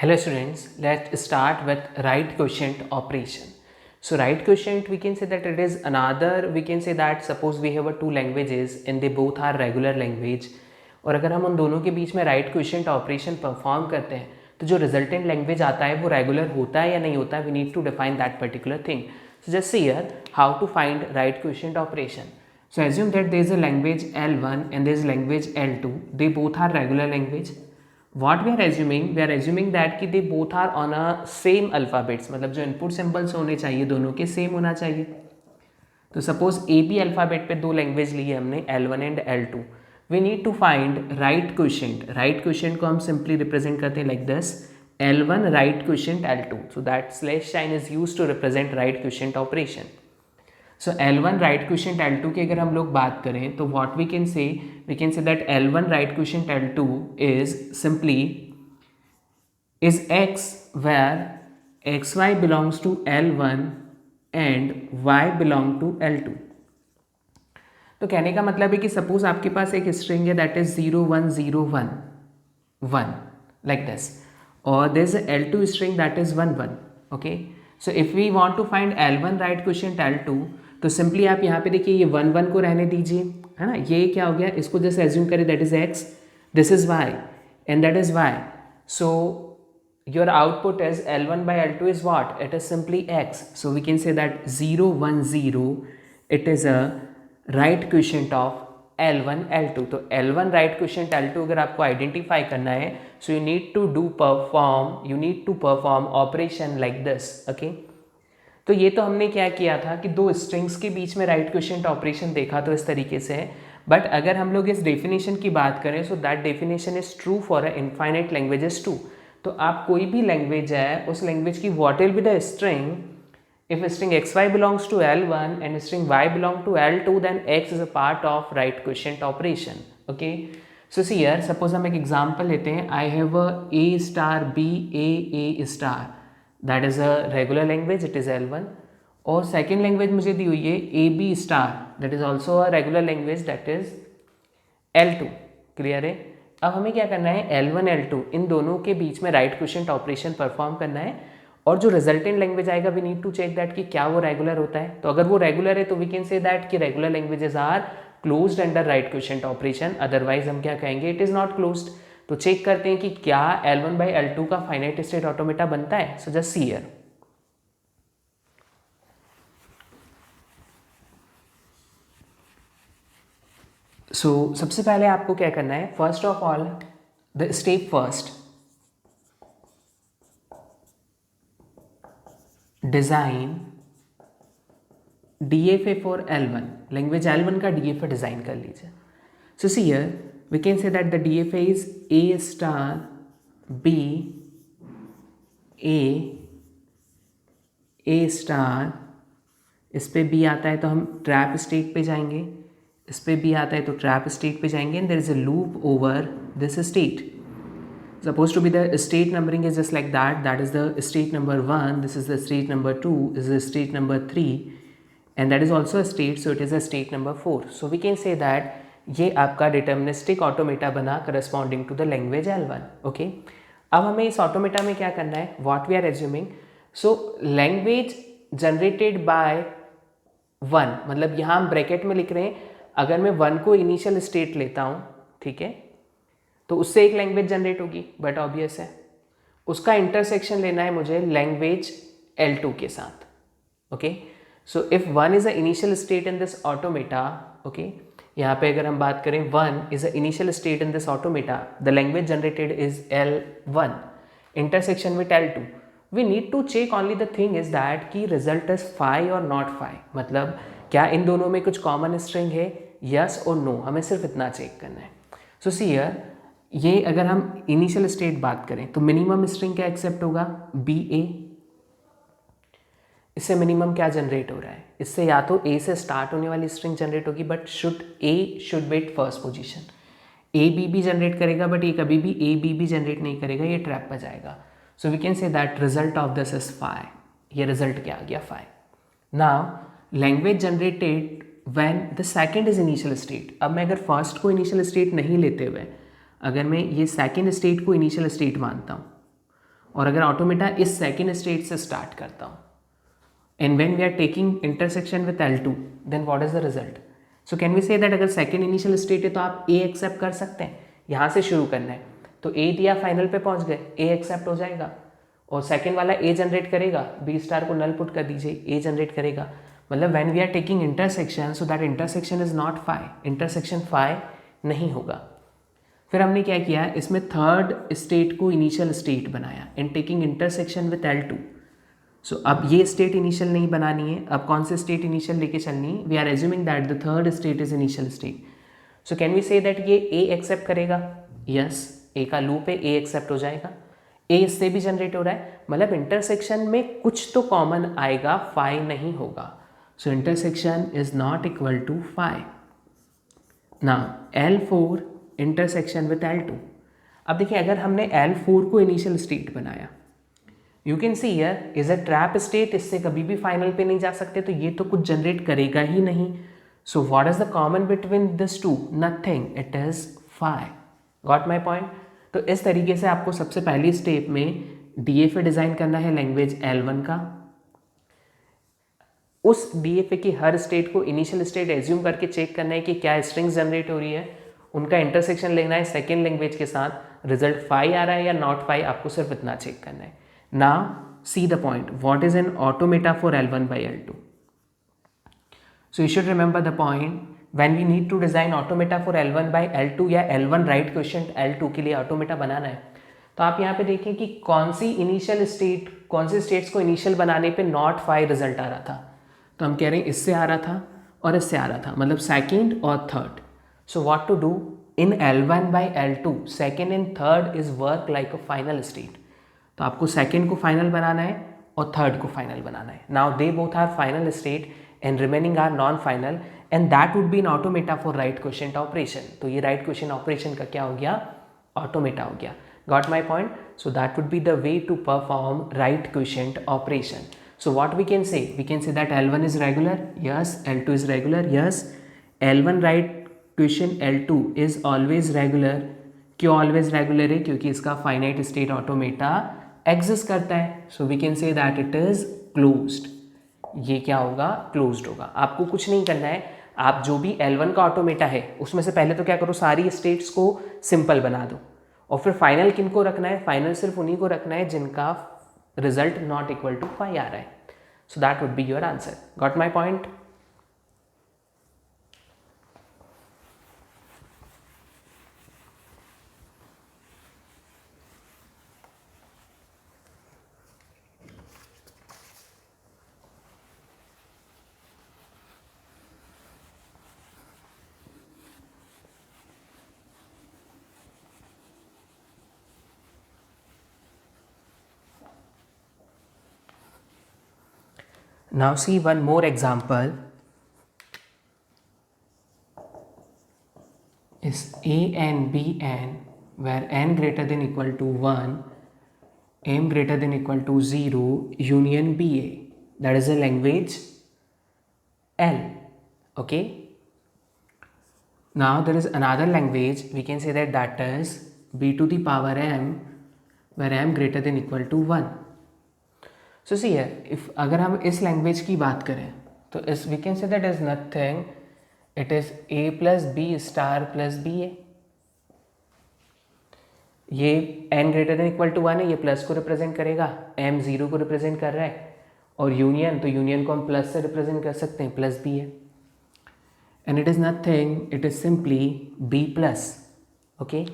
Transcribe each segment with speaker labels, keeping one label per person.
Speaker 1: Hello students, let's start with right quotient operation. So right quotient, we can say that it is another, we can say that suppose we have two languages and they both are regular language, और अगर हम उन दोनों के बीच में right quotient operation perform करते हैं तो जो रिजल्टेंट लैंग्वेज आता है वो रेगुलर होता है या नहीं होता है, we need to define that particular thing. So just see here how to find right quotient operation. So assume that there is a language L1 and there is language L2. They both are regular language. What we are assuming that कि they both are on a same alphabets, मतलब जो input symbols होने चाहिए दोनों के same होना चाहिए. तो सपोज ए बी अल्फ़ाबेट पे दो लैंग्वेज लिए हमने L1 and L2. We need to find right quotient. Right quotient को हम सिंपली रिप्रेजेंट करते हैं like this, L1 right quotient L2. So that slash sign is used to represent right quotient operation. So L1 right quotient L2 की अगर हम लोग बात करें तो what we can say that L1 right quotient L2 is simply is x where xy belongs to L1 and y belong to L2. तो कहने का मतलब है कि सपोज आपके पास एक स्ट्रिंग है दैट इज 0 1 0 1 1 लाइक दिस, और there is L2 string that is 1 1. Okay, so if we want to find L1 right quotient L2 तो सिंपली आप यहाँ पे देखिए ये 1 1 को रहने दीजिए, है ना. ये क्या हो गया, इसको जैसे एज्यूम करें that is x, this is y and that is y. So your output is L1 by L2 is what? It is simply x. So we can say that 0 1 0 it is a right quotient of L1 L2. तो L1 right quotient L2 अगर आपको identify करना है so you need to perform operation like this. okay? तो ये तो हमने क्या किया था कि दो स्ट्रिंग्स के बीच में राइट क्वोशिएंट ऑपरेशन देखा तो इस तरीके से है. बट अगर हम लोग इस डेफिनेशन की बात करें so that definition is true for a infinite languages too. तो आप कोई भी लैंग्वेज है उस लैंग्वेज की what will be the string, if string xy belongs to L1 and string y belong to L2 then x is a part of right quotient operation. okay, so see here suppose हम एक example लेते हैं. I have a a star b a star that is a regular language, it is L1. और second language मुझे दी हुई है A B star that is also a regular language that is L2. Clear है. अब हमें क्या करना है, L1 L2 इन दोनों के बीच में राइट क्वोशिएंट ऑपरेशन परफॉर्म करना है, और जो रिजल्टेंट लैंग्वेज आएगा we need to check that कि क्या वो रेगुलर होता है. तो अगर वो रेगुलर है तो वी कैन से दैट कि regular languages are closed under right quotient operation, otherwise हम क्या कहेंगे, इट इज़ नॉट क्लोज्ड. तो चेक करते हैं कि क्या L1 बाई L2 का फाइनाइट स्टेट ऑटोमेटा बनता है. So just see here. सो सबसे पहले आपको क्या करना है, first of all the step first, design DFA for L1. Language L1 का DFA डिजाइन कर लीजिए. So see here we can say that the DFA is A star B A star. इस पे B आता है तो हम ट्रैप स्टेट पे जाएंगे, इस पे B आता है तो ट्रैप स्टेट पे जाएंगे, and there is a loop over this state. Supposed to be the state numbering is just like that. That is the state number 1, this is the state number 2, this is the state number 3, and that is also a state, so it is a state number 4. So we can say that ये आपका deterministic automata बना corresponding to the language L1. okay? अब हमें इस automata में क्या करना है, what we are assuming, so language generated by 1, मतलब यहाँ हम ब्रैकेट में लिख रहे हैं, अगर मैं 1 को इनिशियल स्टेट लेता हूँ, ठीक है, तो उससे एक लैंग्वेज जनरेट होगी, बट ऑब्वियस है. उसका इंटरसेक्शन लेना है मुझे लैंग्वेज L2 के साथ. Okay, so if 1 is a initial state in this automata, okay, यहाँ पे अगर हम बात करें 1 is a initial state in this automata, the language generated is L1 intersection with L2. We need to check only the thing is that कि result is phi और not phi, मतलब क्या इन दोनों में कुछ कॉमन स्ट्रिंग है, yes और नो, हमें सिर्फ इतना चेक करना है. सो सी हियर, ये अगर हम इनिशियल स्टेट बात करें तो मिनिमम स्ट्रिंग क्या एक्सेप्ट होगा, BA. इससे मिनिमम क्या जनरेट हो रहा है, इससे या तो A से स्टार्ट होने वाली स्ट्रिंग जनरेट होगी, but A should wait first position. AB भी जनरेट करेगा बट ये कभी भी AB भी जनरेट नहीं करेगा, ये ट्रैप पर जाएगा. So we can say that result of this is phi. ये रिजल्ट क्या आ गया, phi. Now language generated when the second is initial state. अब मैं अगर फर्स्ट को इनिशियल स्टेट नहीं लेते हुए, अगर मैं ये सेकेंड स्टेट को इनिशियल स्टेट मानता हूँ और अगर ऑटोमेटा इस सेकेंड स्टेट से स्टार्ट करता हूँ and when we are taking intersection with L2 then what is the result? So can we say that अगर सेकेंड इनिशियल स्टेट है तो आप ए एक्सेप्ट कर सकते हैं, यहाँ से शुरू करना है तो ए दिया फाइनल पे पहुँच गए, ए एक्सेप्ट हो जाएगा और सेकेंड वाला ए जनरेट करेगा, बी स्टार को नल पुट कर दीजिए, ए जनरेट करेगा। मतलब when we are taking intersection so that intersection is not phi, intersection phi नहीं होगा। फिर हमने क्या किया, इसमें थर्ड स्टेट को इनिशियल स्टेट बनाया and taking intersection with L2। So अब ये स्टेट इनिशियल नहीं बनानी है, अब कौन से स्टेट इनिशियल लेके चलनी है? We are assuming that the third state is initial state. So can we say that ये ए एक्सेप्ट करेगा? यस, ए का लूप है, ए एक्सेप्ट हो जाएगा, ए इससे भी जनरेट हो रहा है, मतलब इंटरसेक्शन में कुछ तो कॉमन आएगा, फाई नहीं होगा। So intersection is not equal to phi. Now L4 intersection with L2। अब देखिए अगर हमने L4 को इनिशियल स्टेट बनाया, you can see here is a trap state, इससे कभी भी फाइनल पे नहीं जा सकते, तो ये तो कुछ जनरेट करेगा ही नहीं। So what is the common between this two? Nothing, it is phi. Got my point? तो इस तरीके से आपको सबसे पहली स्टेप में DFA डिजाइन करना है लैंग्वेज L1 का। उस DFA की हर स्टेट को इनिशियल स्टेट एज्यूम करके चेक करना है कि क्या स्ट्रिंग्स जनरेट हो रही है, उनका इंटरसेक्शन लेना है सेकेंड लैंग्वेज के साथ, रिजल्ट फाई आ रहा है या नॉट फाई, आपको सिर्फ इतना चेक करना है। Now see the point, what is an automata for L1 by L2? So you should remember the point, when we need to design automata for L1 by L2 या L1 right question L2 के लिए automata बनाना है, तो आप यहाँ पे देखें कि कौन सी इनिशियल स्टेट, कौन सी स्टेट्स को इनिशियल बनाने पे नॉट फाई रिजल्ट आ रहा था। तो हम कह रहे हैं इससे आ रहा था और इससे आ रहा था, मतलब सेकेंड और third. So what to do in L1 by L2, second and third is work like a final state. तो आपको सेकेंड को फाइनल बनाना है और थर्ड को फाइनल बनाना है। Now they both are final state and remaining are non final and that would be an automata for right question operation. तो ये राइट क्वेश्चन ऑपरेशन का क्या हो गया? ऑटोमेटा हो गया। Got my point? So that would be the way to perform right question operation. So what we can say? We can say that L1 is regular, yes, L2 is regular, yes, L1 right question L2 is always regular. क्यों always regular है? क्योंकि इसका finite state automata exist करता है। So we can say that it is closed. ये क्या होगा? Closed होगा। आपको कुछ नहीं करना है, आप जो भी L1 का ऑटोमेटा है उसमें से पहले तो क्या करो, सारी स्टेट्स को सिंपल बना दो और फिर फाइनल किन को रखना है? फाइनल सिर्फ उन्हीं को रखना है जिनका result not equal to phi आ रहा है। So that would be your answer. Got my point? Now see one more example is A and B n where n greater than equal to 1, m greater than equal to 0 union BA, that is a language L. Okay, now there is another language, we can say that is B to the power m where m greater than equal to 1. सो सी है, if अगर हम इस language की बात करें तो इस we can say that is nothing, it is a plus b star plus b a. ये n greater than equal to 1 है, ये प्लस को रिप्रेजेंट करेगा, m 0 को रिप्रेजेंट कर रहा है, और यूनियन, तो यूनियन को हम प्लस से रिप्रेजेंट कर सकते हैं, प्लस बी है, and it is nothing, it is simply b plus. Okay,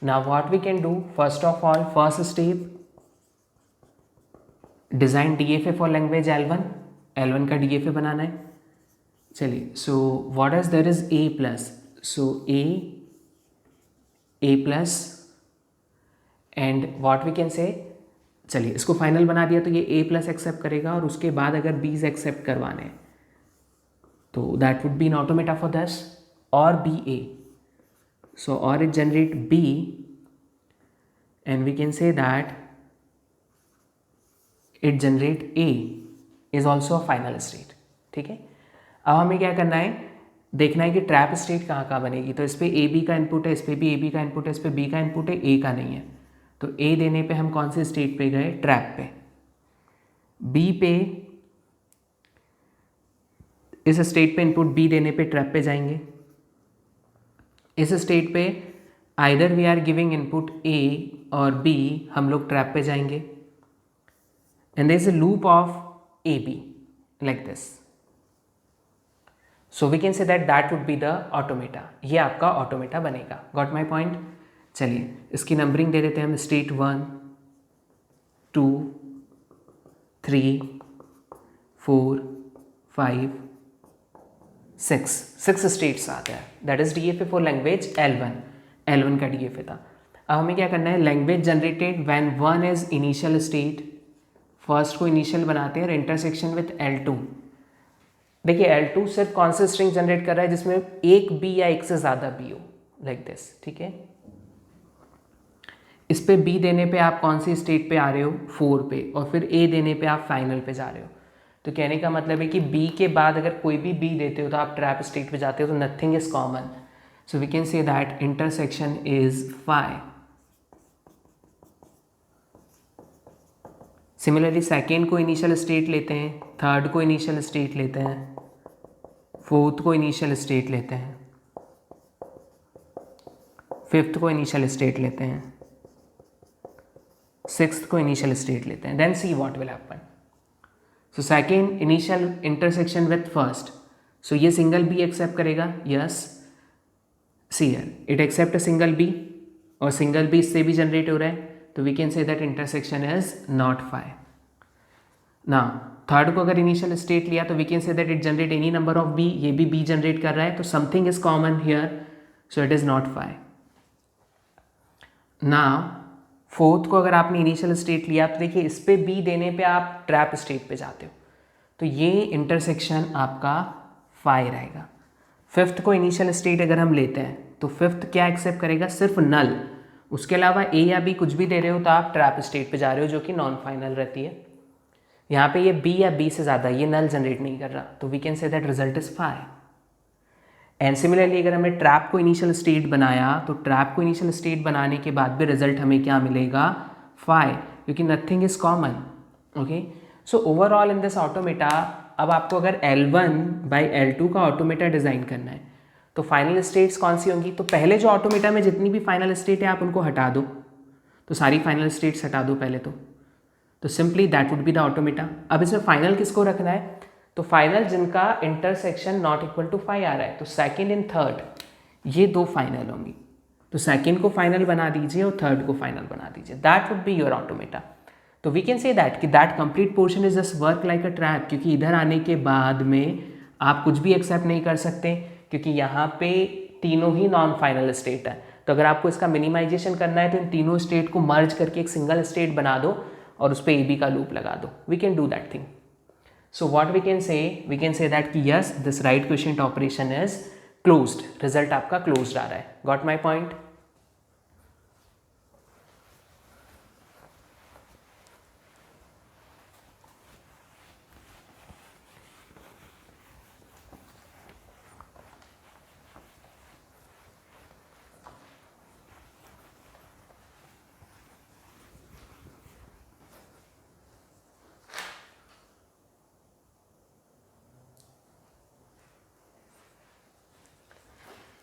Speaker 1: now what we can do, first of all first step, design DFA for language L1 का DFA बनाना है। चलिए, so what is there is a plus, so a plus and what we can say, चलिए इसको final बना दिया तो ये a प्लस एक्सेप्ट करेगा और उसके बाद अगर बीज एक्सेप्ट करवाने हैं तो that would be an automata for this और BA। सो और it generate B and we can say that it generate A is also a final state. ठीक है, अब हमें क्या करना है, देखना है कि ट्रैप स्टेट कहाँ कहाँ बनेगी। तो इस पर AB का इनपुट है, इस पर भी AB का इनपुट है, इस पर B का इनपुट है, A का नहीं है। तो ए देने पे हम कौन से स्टेट पे गए, ट्रैप पे। बी पे, इस स्टेट पे इनपुट बी देने पे ट्रैप पे जाएंगे। इस स्टेट पे either we are giving input A और बी, हम लोग ट्रैप पे जाएंगे। And there is a loop of A B like this. So we can say that would be the automata. ये आपका ऑटोमेटा बनेगा। Got my point. चलिए इसकी नंबरिंग दे देते हैं हम, स्टेट 1 2 3 4 5 6 स्टेट्स आते हैं। That is DFA for language L1 का DFA था। अब हमें क्या करना है, language generated when 1 is initial state, first को इनिशियल बनाते हैं और इंटरसेक्शन विथ L2। देखिए L2 सिर्फ कौन से स्ट्रिंग जनरेट कर रहा है जिसमें एक बी या एक से ज़्यादा बी हो, लाइक दिस, ठीक है। इस पे बी देने पे आप कौन सी स्टेट पे आ रहे हो, 4 पे, और फिर ए देने पे आप फाइनल पे जा रहे हो। तो कहने का मतलब है कि बी के बाद अगर कोई भी बी देते हो तो आप ट्रैप स्टेट पे जाते हो, तो nothing is common. So we can say that intersection is 5। Similarly second को इनिशियल स्टेट लेते हैं, थर्ड को इनिशियल स्टेट लेते हैं, फोर्थ को इनिशियल स्टेट लेते हैं, फिफ्थ को इनिशियल स्टेट लेते हैं, सिक्स्थ को इनिशियल स्टेट लेते हैं। Then see what will happen. So second initial intersection with first, so ये सिंगल बी एक्सेप्ट करेगा, yes. See here it accept a single b, और सिंगल बी इससे भी जनरेट हो रहा है, तो we can say that intersection is not 5। ना थर्ड को अगर इनिशियल स्टेट लिया तो we can say that it generate any number of b, ये भी बी जनरेट कर रहा है, तो something is common here, so it is not 5। ना फोर्थ को अगर आपने इनिशियल स्टेट लिया तो देखिए इस पे बी देने पे आप ट्रैप स्टेट पे जाते हो, तो ये इंटरसेक्शन आपका 5 रहेगा। फिफ्थ को इनिशियल स्टेट अगर हम लेते हैं तो फिफ्थ क्या एक्सेप्ट करेगा, सिर्फ नल, उसके अलावा ए या बी कुछ भी दे रहे हो तो आप ट्रैप स्टेट पे जा रहे हो, जो कि नॉन फाइनल रहती है। यहाँ पे ये बी या बी से ज़्यादा, ये नल जनरेट नहीं कर रहा, तो we can say that result is 5। And similarly अगर हमने ट्रैप को इनिशियल स्टेट बनाया तो ट्रैप को इनिशियल स्टेट बनाने के बाद भी रिजल्ट हमें क्या मिलेगा, 5, क्योंकि nothing is common. Okay, so overall in this automata, अब आपको अगर L1 बाई L2 का ऑटोमेटा डिज़ाइन करना है तो फाइनल स्टेट्स कौन सी होंगी, तो पहले जो ऑटोमेटा में जितनी भी फाइनल स्टेट है आप उनको हटा दो, तो सारी फाइनल स्टेट्स हटा दो पहले तो simply that would be the automata. अब इसमें फाइनल किसको रखना है, तो फाइनल जिनका इंटरसेक्शन नॉट इक्वल टू 5 आ रहा है, तो सेकेंड एंड थर्ड ये दो फाइनल होंगी, तो सेकेंड को फाइनल बना दीजिए और थर्ड को फाइनल बना दीजिए, that would be your automata. तो वी कैन से दैट कि that complete portion is just work like a trap, क्योंकि इधर आने के बाद में आप कुछ भी एक्सेप्ट नहीं कर सकते, क्योंकि यहाँ पे तीनों ही नॉन फाइनल स्टेट है। तो अगर आपको इसका मिनिमाइजेशन करना है तो इन तीनों स्टेट को मर्ज करके एक सिंगल स्टेट बना दो और उस पर ए बी का लूप लगा दो, we can do that thing. So what we can say that कि yes this right question operation is closed, result आपका क्लोज्ड आ रहा है। Got my point.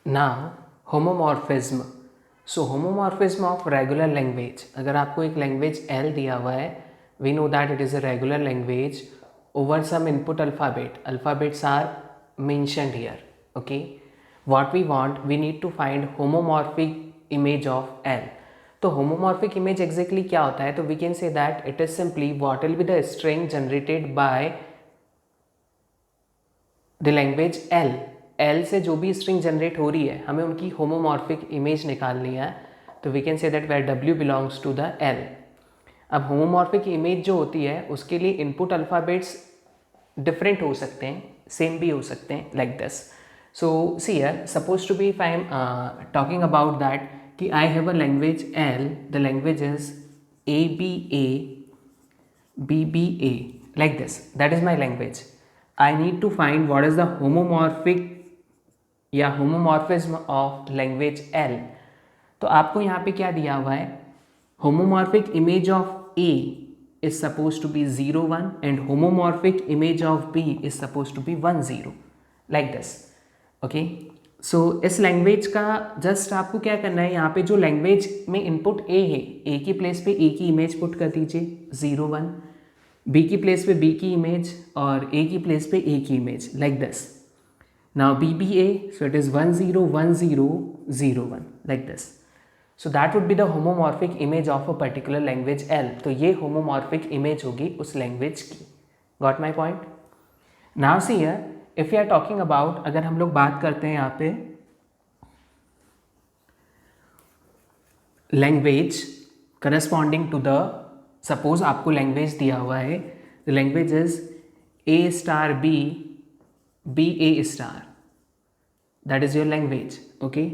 Speaker 1: Now homomorphism. So homomorphism of regular language, अगर आपको एक लैंग्वेज L दिया हुआ है, we know that it is a regular language over some input alphabet, alphabets are mentioned here, okay. What we want, we need to find homomorphic image of L। तो homomorphic image exactly क्या होता है, तो we can say that it is simply what will be the string generated by the language L से जो भी string generate हो रही है हमें उनकी होमोमॉर्फिक इमेज निकालनी है, तो we can say that where W belongs to the L। अब होमोमॉर्फिक इमेज जो होती है उसके लिए इनपुट अल्फ़ाबेट्स डिफरेंट हो सकते हैं, सेम भी हो सकते हैं, like this. So see here suppose to be if I am talking about that कि I have a language L, the language is ABA BBA, like this, that is my language. I need to find what is the homomorphic या homomorphism of language L। तो आपको यहाँ पे क्या दिया हुआ है, homomorphic image of A is supposed to be 0 1 and homomorphic image of B is supposed to be 1 0 like this. okay, सो इस लैंग्वेज का जस्ट आपको क्या करना है, यहाँ पे जो लैंग्वेज में इनपुट ए है, ए की प्लेस पे ए की इमेज पुट कर दीजिए 0 1, बी की प्लेस पे बी की इमेज और ए की प्लेस पे ए की image like this. Now B B A, so it is 1 0 1 0 0 1 like this. So that would be the homomorphic image of a particular language L. तो ये होमोमॉर्फिक इमेज होगी उस लैंग्वेज की. Got my point? Now see here, if you are talking about, अगर हम लोग बात करते हैं यहाँ पे language corresponding to the, suppose आपको लैंग्वेज दिया हुआ है, the language is A star B B A star, that is your language. Okay,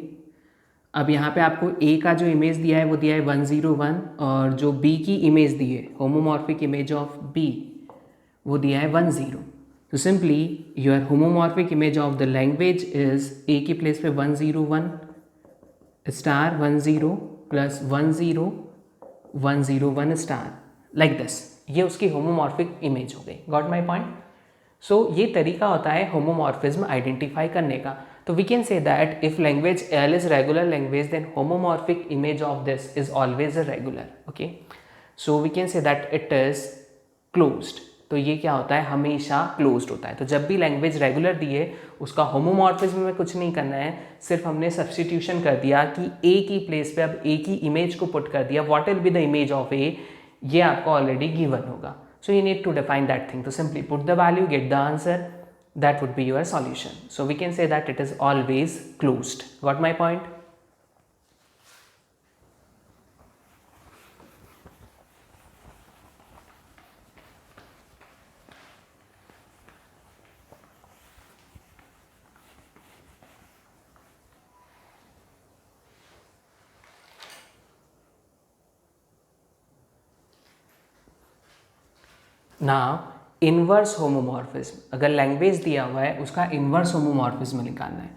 Speaker 1: अब यहाँ पे आपको ए का जो इमेज दिया है वो दिया है 1 0 1 और जो बी की इमेज दी है होमोमॉर्फिक इमेज ऑफ बी वो दिया है 1 0. तो simply your homomorphic image of the language is ए की प्लेस पे 1 0 1 star 1 0 plus 1 0 1 0 1 star like this. ये उसकी होमोमॉर्फिक इमेज हो गई. Got my point? सो ये तरीका होता है होमोमॉर्फिज्म आइडेंटिफाई करने का. तो we can say that if language L is regular language, then homomorphic image of this is always a regular. Okay, so we can say that it is closed. तो ये क्या होता है, हमेशा closed होता है. तो जब भी लैंग्वेज रेगुलर दी है उसका होमोमॉर्फिज्म में कुछ नहीं करना है, सिर्फ हमने सब्सटीट्यूशन कर दिया कि ए की प्लेस पे अब ए की इमेज को पुट कर दिया. What will be the image of a, ये आपको ऑलरेडी गिवन होगा. So you need to define that thing. तो simply put the value, get the answer. That would be your solution. So we can say that it is always closed. Got my point? Now inverse homomorphism, अगर language दिया हुआ है उसका inverse homomorphism निकालना है.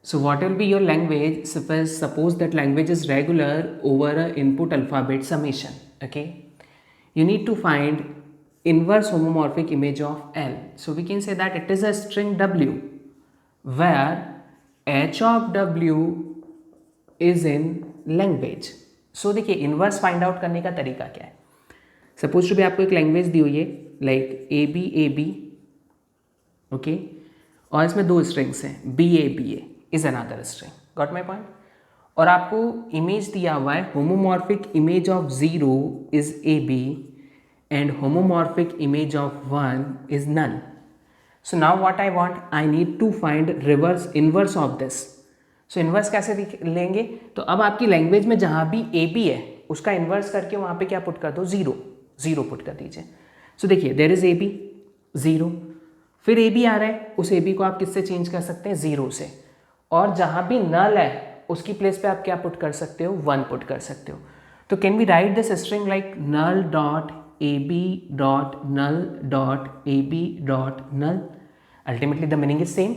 Speaker 1: So what will be your language, suppose that language is regular over a input alphabet summation. Okay, you need to find inverse homomorphic image of L. So we can say that it is a string W where H of W is in language. So देखिए inverse find out करने का तरीका क्या है. Suppose to भी आपको एक language दी हुई है लाइक ए बी, ओके, और इसमें दो स्ट्रिंग्स हैं B A is another string. Got my point? और आपको इमेज दिया हुआ है homomorphic image of 0 is A B and homomorphic image of 1 is none. So now what I want, I need to find reverse inverse of this. सो inverse कैसे लेंगे, तो अब आपकी लैंग्वेज में जहाँ भी ए बी है उसका इन्वर्स करके वहाँ पे क्या पुट कर दो, 0 पुट कर दीजिए. सो देखिए देयर इज ए बी 0, फिर ए बी आ रहा है, उस ए बी को आप किससे चेंज कर सकते हैं, 0 से. और जहाँ भी नल है उसकी प्लेस पे आप क्या पुट कर सकते हो, 1 पुट कर सकते हो. तो can we write this string like null dot A B dot null dot A B dot null. Ultimately the meaning is same.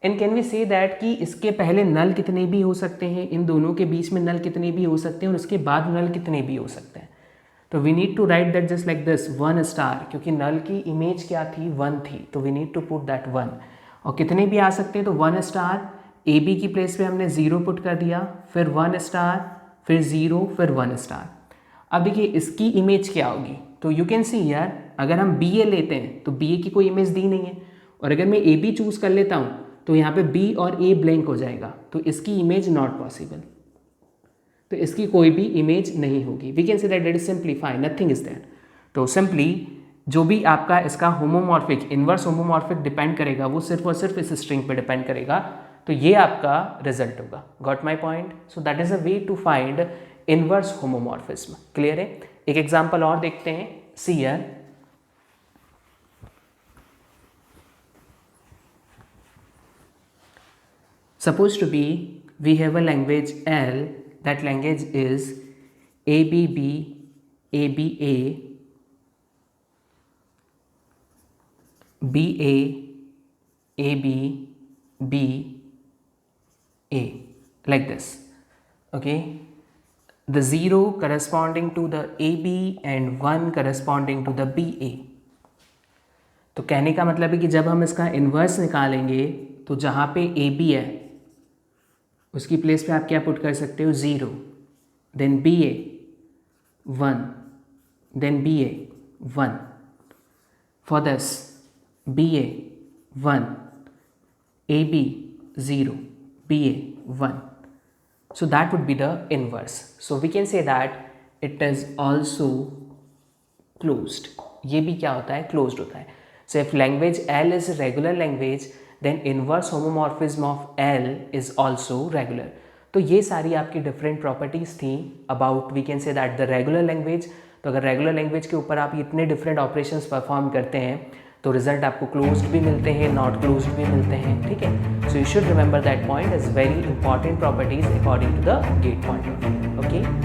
Speaker 1: And can we say that कि इसके पहले नल कितने भी हो सकते हैं, इन दोनों के बीच में नल कितने भी हो सकते हैं और उसके बाद नल कितने भी हो सकते हैं. तो we need to write that just like this 1 star, क्योंकि नल की इमेज क्या थी, 1 थी, तो we need to put that 1. और कितने भी आ सकते हैं, तो 1 स्टार, ए बी की प्लेस पे हमने 0 पुट कर दिया, फिर 1 स्टार, फिर 0, फिर 1 स्टार. अब देखिए इसकी इमेज क्या होगी, तो यू कैन सी यार अगर हम बी ए लेते हैं तो बी ए की कोई इमेज दी नहीं है, और अगर मैं ए बी चूज़ कर लेता हूँ तो यहाँ पे बी और ए ब्लैंक हो जाएगा, तो इसकी इमेज नॉट पॉसिबल, तो इसकी कोई भी इमेज नहीं होगी. We can say that is simplify, nothing is that. तो सिंपली जो भी आपका इसका होमोमॉर्फिक इनवर्स होमोमॉर्फिक डिपेंड करेगा वो सिर्फ और सिर्फ इस स्ट्रिंग पे डिपेंड करेगा, तो ये आपका रिजल्ट होगा. Got my point? So that is a way to find inverse homomorphism. Clear है? एक एग्जाम्पल और देखते हैं. See here, suppose to be we have a language L, that language is ABB, ABA, BA, AB, BA, like this. Okay, the 0 corresponding to the AB and 1 corresponding to the BA. तो कहने का मतलब है कि जब हम इसका inverse निकालेंगे तो जहाँ पे AB है उसकी प्लेस पे आप क्या पुट कर सकते हो 0, then BA 1, then BA 1. For this BA 1, AB 0, BA 1. So that would be the inverse. So we can say that it is also closed. ये भी क्या होता है, closed होता है. So if language L is a regular language, then inverse homomorphism of L is also regular. तो ये सारी आपकी different properties थी about we can say that the regular language. तो अगर regular language के ऊपर आप इतने different operations perform करते हैं तो रिजल्ट आपको क्लोज्ड भी मिलते हैं, नॉट क्लोज्ड भी मिलते हैं, ठीक है. So you should remember that point is very important properties according to the gate point. Okay.